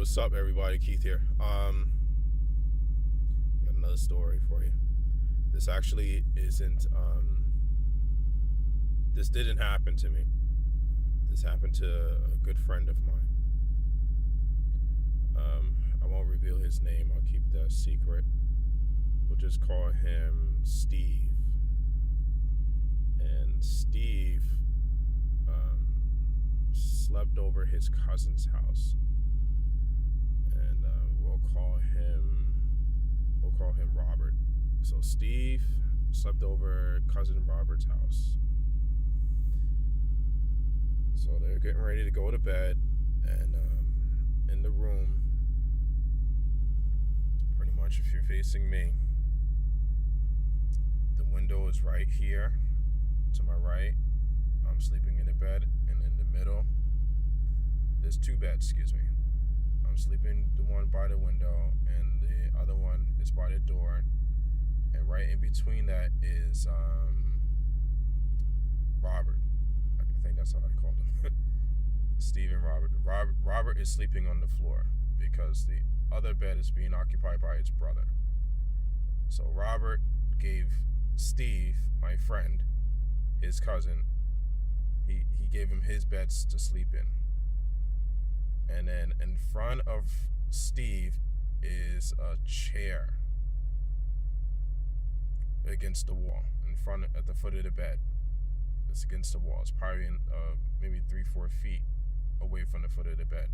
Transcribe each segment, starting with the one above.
what's up, everybody? Keith here. Got another story for you. This actually isn't. This didn't happen to me. This happened to a good friend of mine. I won't reveal his name. I'll keep that secret. We'll just call him Steve. And Steve slept over his cousin's house, and we'll call him Robert. So Steve slept over cousin Robert's house. So they're getting ready to go to bed, and in the room, pretty much if you're facing me, the window is right here to my right. I'm sleeping in the bed, and in the middle, there's two beds, excuse me. I'm sleeping the one by the window, and the other one is by the door. And right in between that is Robert. I think that's how I called him. Steve and Robert. Robert is sleeping on the floor because the other bed is being occupied by his brother. So Robert gave Steve, my friend, his cousin, he gave him his beds to sleep in. And then in front of Steve is a chair against the wall, at the foot of the bed. It's against the wall. It's probably maybe 3-4 feet away from the foot of the bed.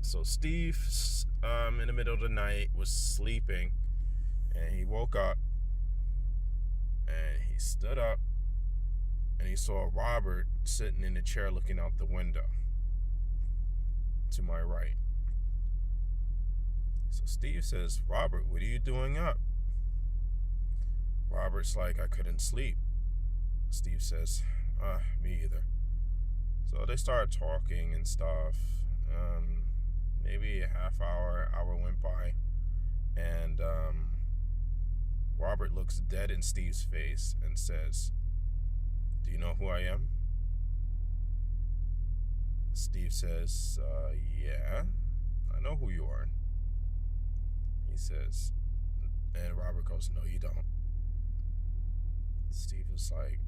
So Steve, in the middle of the night, was sleeping, and he woke up, and he stood up, and he saw Robert sitting in the chair looking out the window to my right. So Steve says, "Robert, what are you doing up?" Robert's like, "I couldn't sleep." Steve says, "Me either." So they started talking and stuff. Maybe a half hour went by, and Robert looks dead in Steve's face and says, "Do you know who I am?" Steve says, "Yeah, I know who you are." He says, and Robert goes, "No, you don't." Steve is like,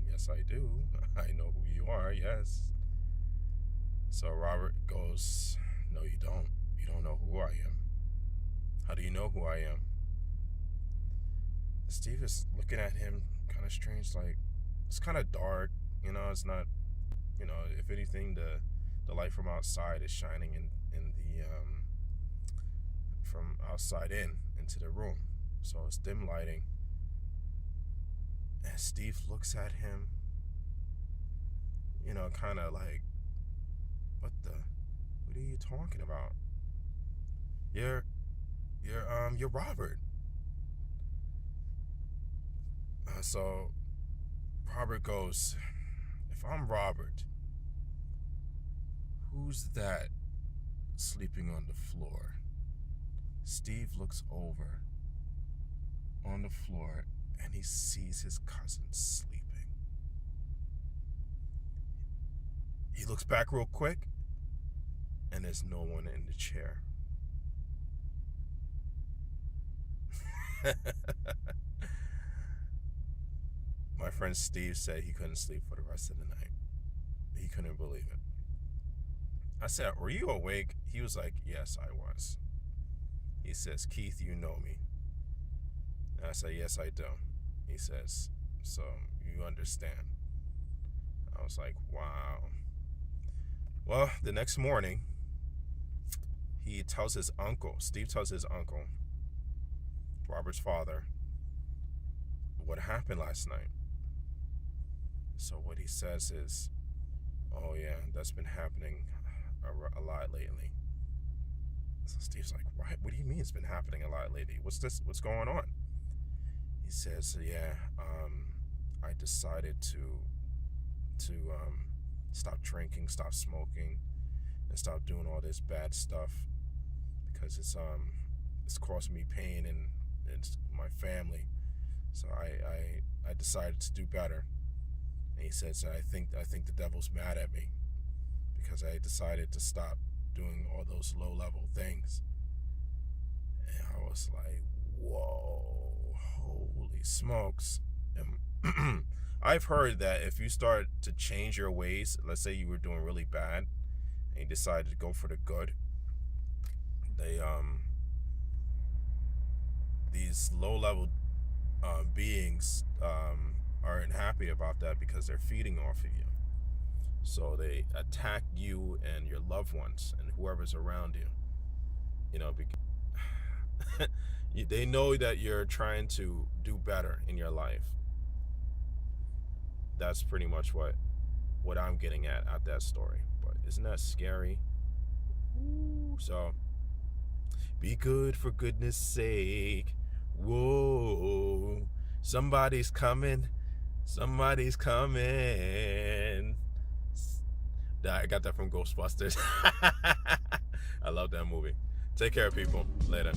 "Yes, I do. I know who you are, yes." So Robert goes, "No, you don't. You don't know who I am. How do you know who I am?" Steve is looking at him kind of strange, like, it's kind of dark, it's not, if anything, the light from outside is shining in the, from outside into the room. So it's dim lighting. And Steve looks at him, kind of like, what are you talking about? You're Robert. So Robert goes, "If I'm Robert, who's that sleeping on the floor?" Steve looks over on the floor, and he sees his cousin sleeping. He looks back real quick, and there's no one in the chair. My friend Steve said he couldn't sleep for the rest of the night. He couldn't believe it. I said, "Were you awake?" He was like, "Yes, I was." He says, "Keith, you know me." And I said, "Yes, I do." He says, "So you understand." I was like, wow. Well, the next morning, Steve tells his uncle, Robert's father, what happened last night. So what he says is, "Oh yeah, that's been happening a lot lately." So Steve's like, "What do you mean it's been happening a lot lately? What's going on?" He says, "Yeah, I decided to stop drinking, stop smoking, and stop doing all this bad stuff because it's causing me pain and it's my family. So I decided to do better." And he says, I think the devil's mad at me because I decided to stop doing all those low level things. And I was like, whoa, holy smokes. And I've heard that if you start to change your ways, let's say you were doing really bad and you decided to go for the good, they these low level beings aren't happy about that because they're feeding off of you. So they attack you and your loved ones and whoever's around you. You know, because they know that you're trying to do better in your life. That's pretty much what I'm getting at that story. But isn't that scary? Ooh, so be good for goodness sake. Whoa, somebody's coming. Somebody's coming. I got that from Ghostbusters. I love that movie. Take care, people. Later.